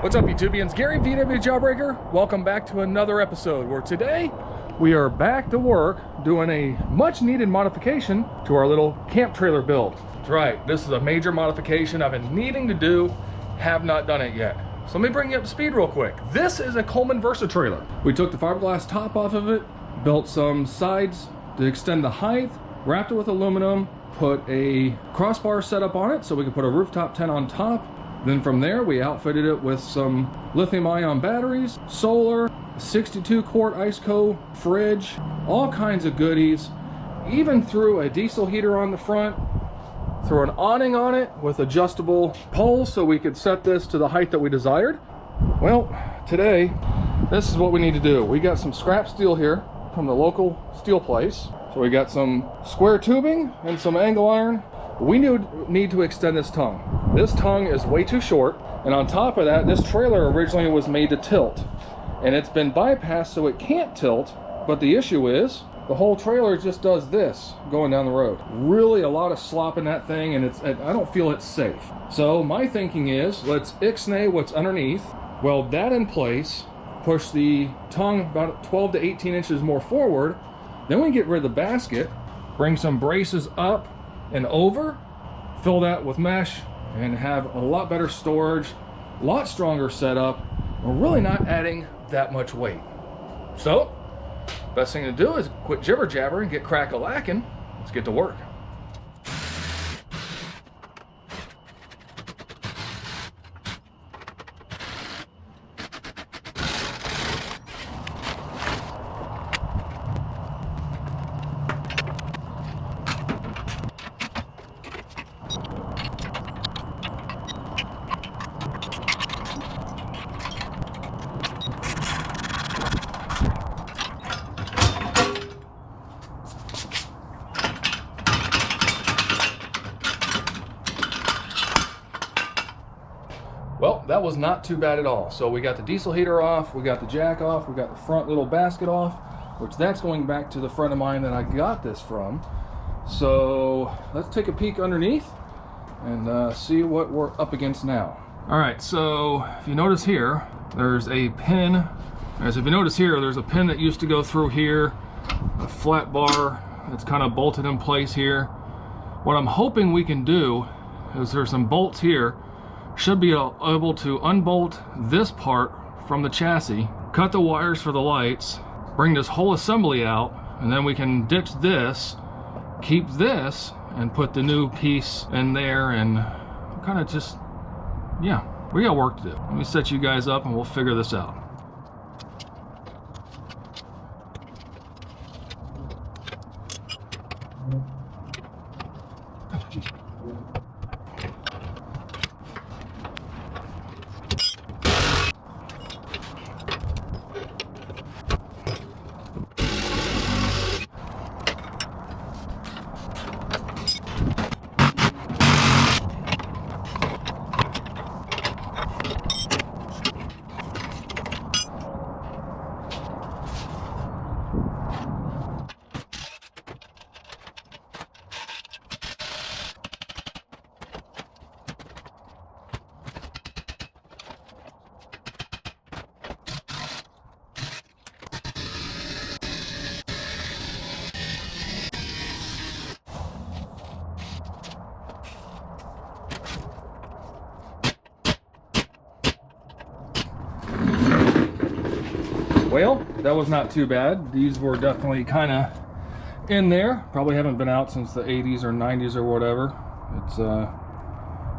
What's up, YouTubians? Gary, VWJawbreaker. Welcome back to another episode where today we are back to work doing a much needed modification to our little camp trailer build. That's right, this is a major modification I've been needing to do, have not done it yet. So let me bring you up to speed real quick. This is a Coleman Versa trailer. We took the fiberglass top off of it, built some sides to extend the height, wrapped it with aluminum, put a crossbar setup on it so we could put a rooftop tent on top. Then from there, we outfitted it with some lithium-ion batteries, solar, 62-quart ice-cold fridge, all kinds of goodies, even threw a diesel heater on the front, threw an awning on it with adjustable poles so we could set this to the height that we desired. Well, today, this is what we need to do. We got some scrap steel here from the local steel place. So we got some square tubing and some angle iron. We need to extend this tongue. This tongue is way too short, and on top of that, this trailer originally was made to tilt, and it's been bypassed so it can't tilt, but the issue is the whole trailer just does this going down the road. Really a lot of slop in that thing, and I don't feel it's safe. So my thinking is, let's ixnay what's underneath, weld that in place, push the tongue about 12 to 18 inches more forward, then we get rid of the basket, bring some braces up and over, fill that with mesh, and have a lot better storage, a lot stronger setup. We're really not adding that much weight. So, best thing to do is quit jibber jabber and get crack-a-lackin'. Let's get to work. Well, that was not too bad at all. So we got the diesel heater off, we got the jack off, we got the front little basket off, which that's going back to the friend of mine that I got this from. So let's take a peek underneath and see what we're up against now. All right, so if you notice here, there's a pin. As if you notice here, there's a pin that used to go through here, a flat bar that's kind of bolted in place here. What I'm hoping we can do is there's some bolts here. Should be able to unbolt this part from the chassis, cut the wires for the lights, bring this whole assembly out, and then we can ditch this, keep this, and put the new piece in there, and kind of just, yeah, we got work to do. Let me set you guys up and we'll figure this out. Well, that was not too bad. These were definitely kind of in there. Probably haven't been out since the 80s or 90s or whatever. It's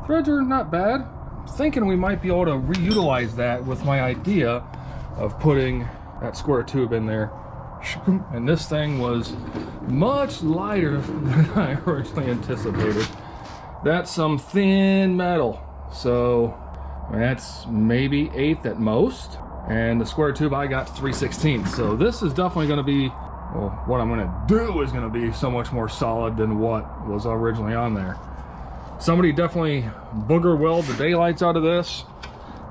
threads are not bad. I'm thinking we might be able to reutilize that with my idea of putting that square tube in there. And this thing was much lighter than I originally anticipated. That's some thin metal. So I mean, that's maybe 1/8 at most. And the square tube I got 3/16. So this is definitely going to be, well, what I'm going to do is going to be so much more solid than what was originally on there. Somebody definitely booger weld the daylights out of this.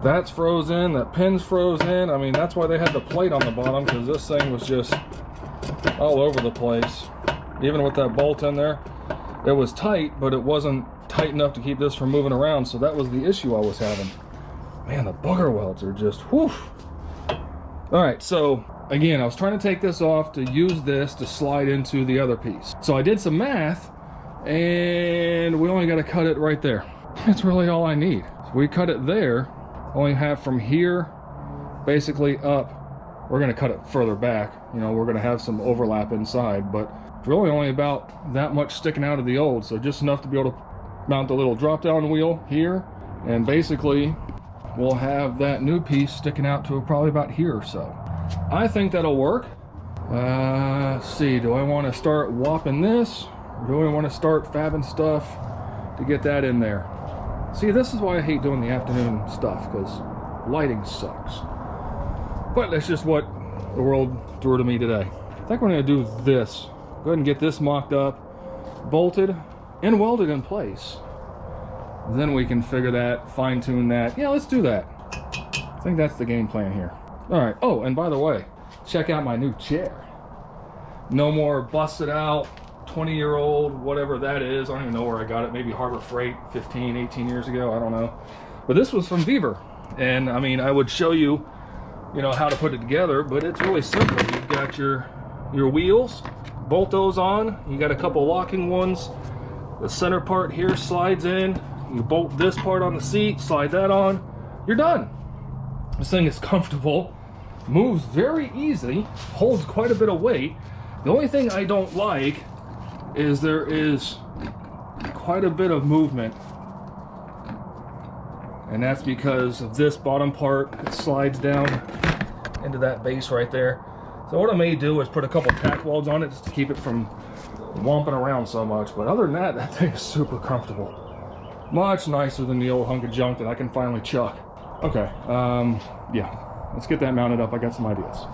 That's froze in, that pin's froze in. I mean, that's why they had the plate on the bottom, because this thing was just all over the place. Even with that bolt in there, it was tight, but it wasn't tight enough to keep this from moving around. So that was the issue I was having. Man, the bugger welds are just, whew. All right, so again, I was trying to take this off to use this to slide into the other piece. So I did some math, and we only got to cut it right there. That's really all I need. So we cut it there, only have from here basically up. We're going to cut it further back. You know, we're going to have some overlap inside, but it's really only about that much sticking out of the old. So just enough to be able to mount the little drop down wheel here, and basically we'll have that new piece sticking out to probably about here or so. I think that'll work. Let's see, do I want to start whopping this, or do I want to start fabbing stuff to get that in there? See, this is why I hate doing the afternoon stuff, because lighting sucks. But that's just what the world threw to me today. I think we're going to do this. Go ahead and get this mocked up, bolted, and welded in place. Then we can figure that, fine-tune that. Yeah, let's do that. I think that's the game plan here. All right. Oh, and by the way, check out my new chair. No more busted out 20-year-old, whatever that is. I don't even know where I got it. Maybe Harbor Freight 15, 18 years ago. I don't know. But this was from Beaver. And I mean, I would show you, you know, how to put it together, but it's really simple. You've got your wheels, bolt those on. You got a couple locking ones. The center part here slides in. You bolt this part on the seat, slide that on. You're done. This thing is comfortable, moves very easy, holds quite a bit of weight. The only thing I don't like is there is quite a bit of movement, and that's because of this bottom part. It slides down into that base right there. So what I may do is put a couple tack welds on it just to keep it from womping around so much. But other than that, that thing is super comfortable. Much nicer than the old hunk of junk that I can finally chuck. Okay, yeah, let's get that mounted up. I got some ideas.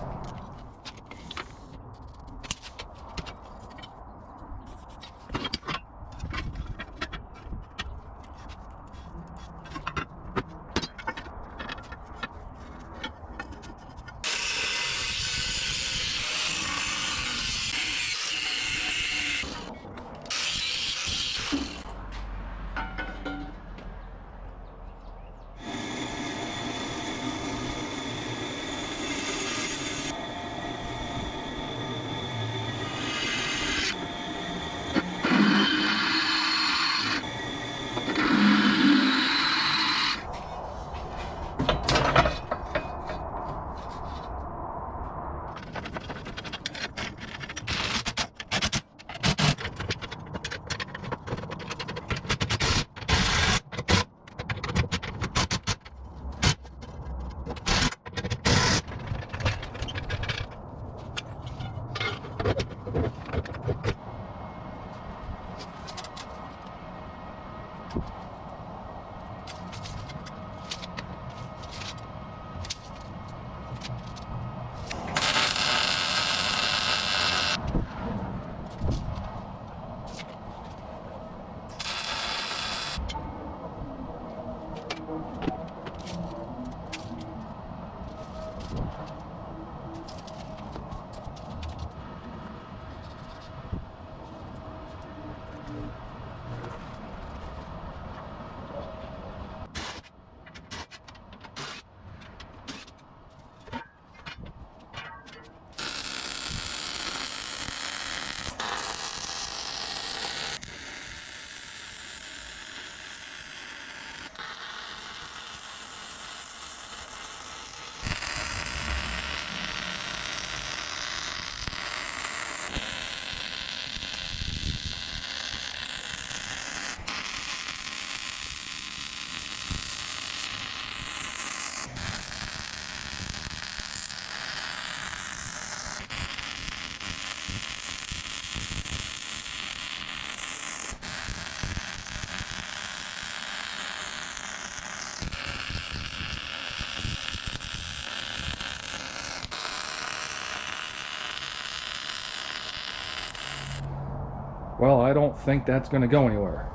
Well, I don't think that's going to go anywhere.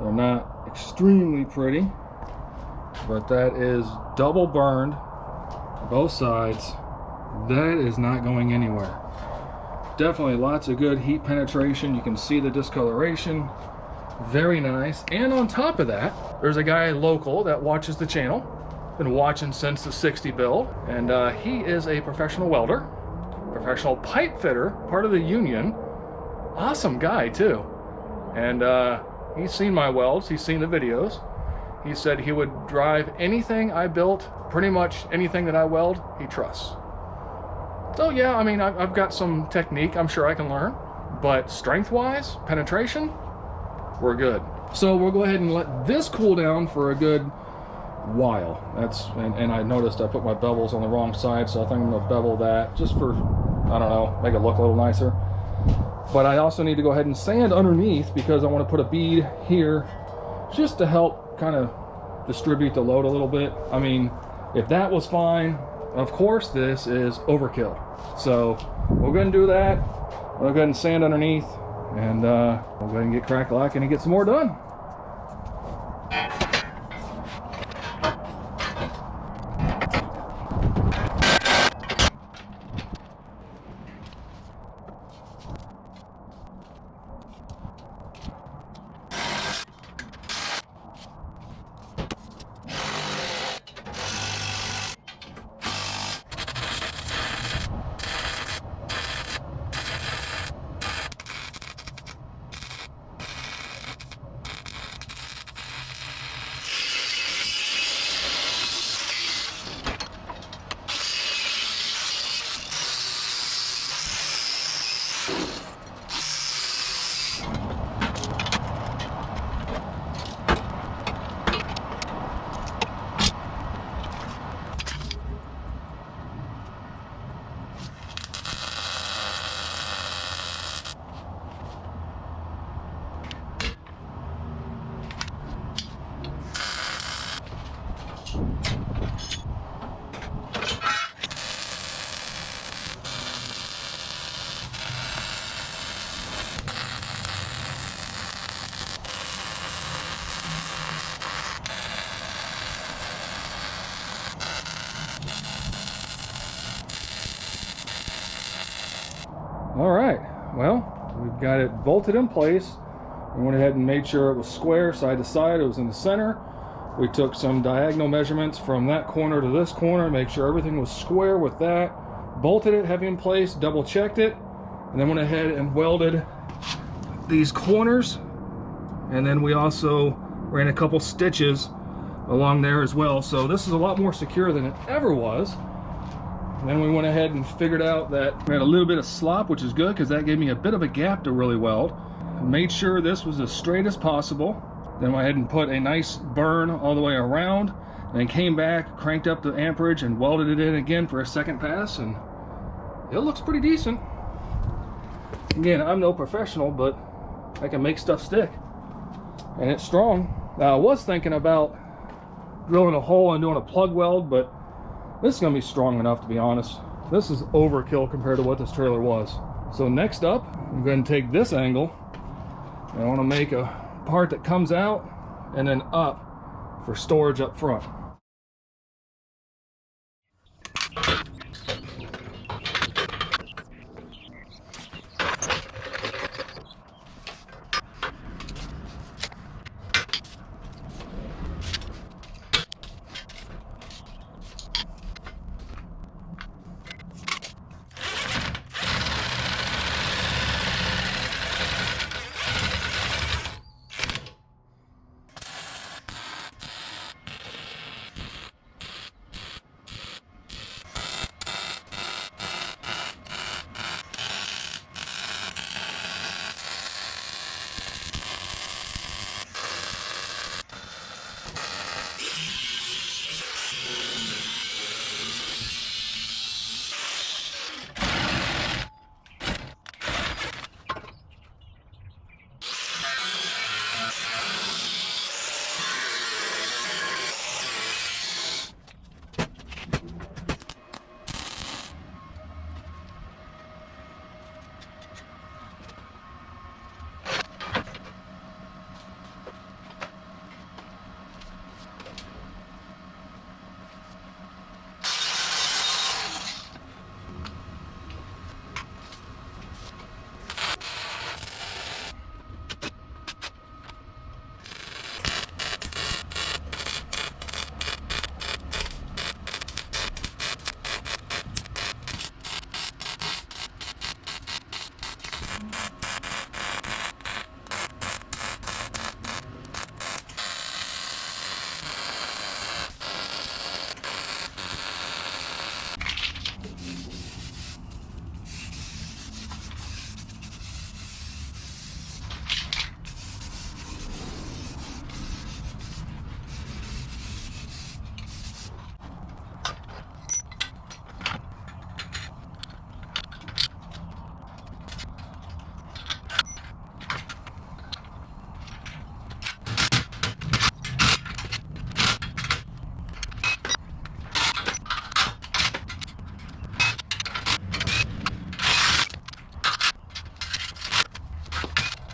They're not extremely pretty, but that is double burned, both sides. That is not going anywhere. Definitely lots of good heat penetration. You can see the discoloration. Very nice. And on top of that, there's a guy local that watches the channel. Been watching since the 60 build. And he is a professional welder, professional pipe fitter, part of the union. Awesome guy too. And he's seen my welds, he's seen the videos. He said he would drive anything I built, pretty much anything that I weld, he trusts. So yeah, I mean, I've got some technique I'm sure I can learn, but strength-wise, penetration, we're good. So we'll go ahead and let this cool down for a good while. And I noticed I put my bevels on the wrong side, so I think I'm gonna bevel that just for, I don't know, make it look a little nicer. But I also need to go ahead and sand underneath because I want to put a bead here just to help kind of distribute the load a little bit. I mean, if that was fine, of course this is overkill. So we'll go ahead and do that. We'll go ahead and sand underneath, and we'll go ahead and get crack-a-lacking and get some more done. All right, well, we've got it bolted in place. We went ahead and made sure it was square side to side. It was in the center. We took some diagonal measurements from that corner to this corner, make sure everything was square with that. Bolted it heavy in place, double checked it, and then went ahead and welded these corners. And then we also ran a couple stitches along there as well. So this is a lot more secure than it ever was. And then we went ahead and figured out that we had a little bit of slop, which is good because that gave me a bit of a gap to really weld. Made sure this was as straight as possible. Then went ahead and put a nice burn all the way around, and then came back, cranked up the amperage, and welded it in again for a second pass, and it looks pretty decent. Again, I'm no professional, but I can make stuff stick, and it's strong. Now, I was thinking about drilling a hole and doing a plug weld, but this is going to be strong enough, to be honest. This is overkill compared to what this trailer was. So next up, I'm going to take this angle, and I want to make a part that comes out and then up for storage up front.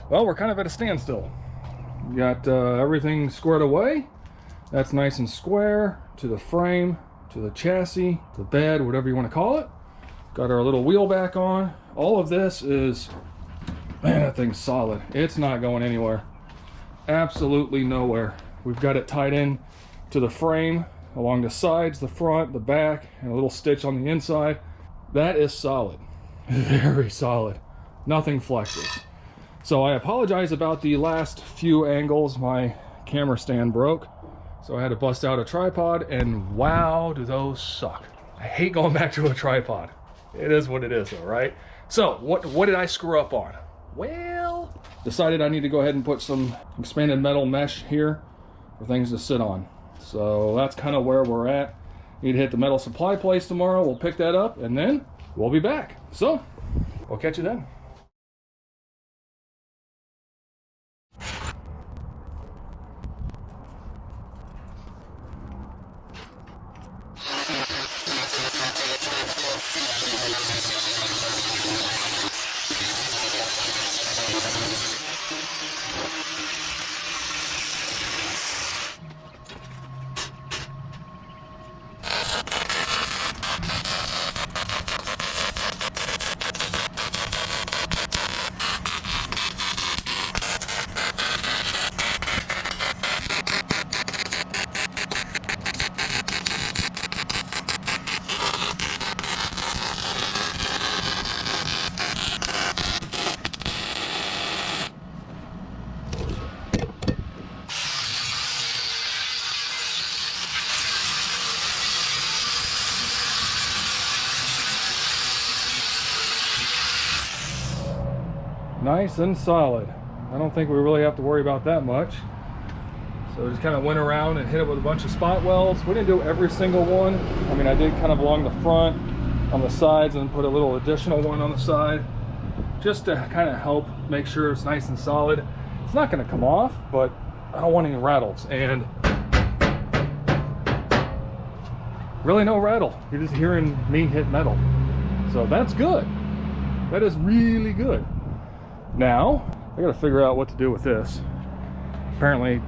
Well, we're kind of at a standstill. We got everything squared away. That's nice and square to the frame, to the chassis, the bed, whatever you want to call it. Got our little wheel back on. All of this is, man, that thing's solid. It's not going anywhere. Absolutely nowhere. We've got it tied in to the frame along the sides, the front, the back, and a little stitch on the inside. That is solid. Very solid. Nothing flexes. So I apologize about the last few angles. My camera stand broke, so I had to bust out a tripod, and wow, do those suck. I hate going back to a tripod. It is what it is though, right? So what did I screw up on? Well, decided I need to go ahead and put some expanded metal mesh here for things to sit on. So that's kind of where we're at. Need to hit the metal supply place tomorrow. We'll pick that up and then we'll be back. So we'll catch you then. Nice and solid. I don't think we really have to worry about that much. So we just kind of went around and hit it with a bunch of spot welds. We didn't do every single one. I mean, I did kind of along the front, on the sides, and put a little additional one on the side, just to kind of help make sure it's nice and solid. It's not going to come off, but I don't want any rattles. And really no rattle. You're just hearing me hit metal. So that's good. That is really good. Now, I gotta figure out what to do with this. Apparently,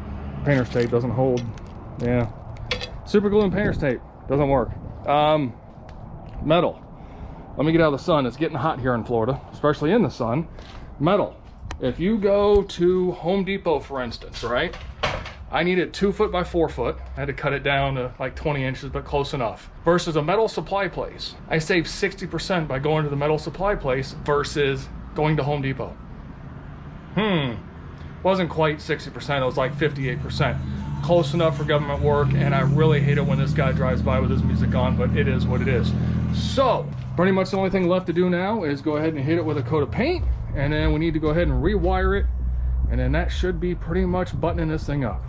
painter's tape doesn't hold. Yeah. Super glue and painter's tape doesn't work. Metal. Let me get out of the sun. It's getting hot here in Florida, especially in the sun. Metal. If you go to Home Depot, for instance, right? I needed 2 foot by 4 foot. I had to cut it down to like 20 inches, but close enough. Versus a metal supply place. I saved 60% by going to the metal supply place versus going to Home Depot. Wasn't quite 60%, it was like 58%. Close enough for government work, and I really hate it when this guy drives by with his music on, but it is what it is. So, pretty much the only thing left to do now is go ahead and hit it with a coat of paint, and then we need to go ahead and rewire it, and then that should be pretty much buttoning this thing up.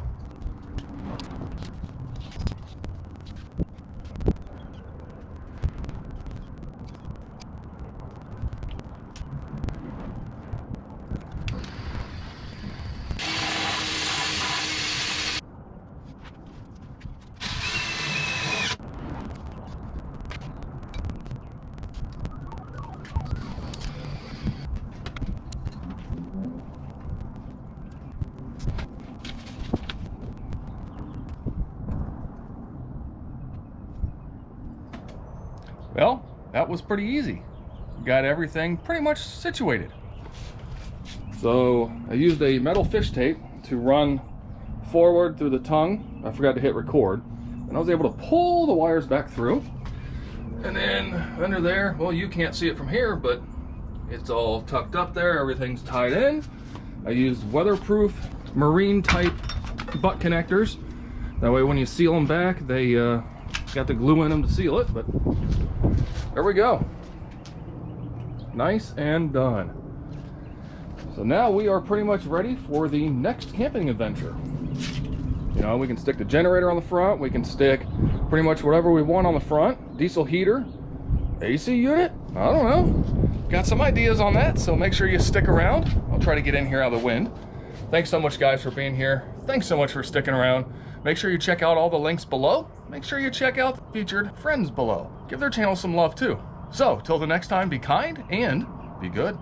Well, that was pretty easy. Got everything pretty much situated. So I used a metal fish tape to run forward through the tongue. I forgot to hit record. And I was able to pull the wires back through. And then under there, well, you can't see it from here, but it's all tucked up there. Everything's tied in. I used weatherproof marine type butt connectors. That way when you seal them back, they got the glue in them to seal it, but there we go. Nice and done. So now we are pretty much ready for the next camping adventure. You know, we can stick the generator on the front, we can stick pretty much whatever we want on the front. Diesel heater, AC unit, I don't know. Got some ideas on that, so make sure you stick around. I'll try to get in here out of the wind. Thanks so much, guys, for being here. Thanks so much for sticking around. Make sure you check out all the links below. Make sure you check out the featured friends below. Give their channel some love too. So, till the next time, be kind and be good.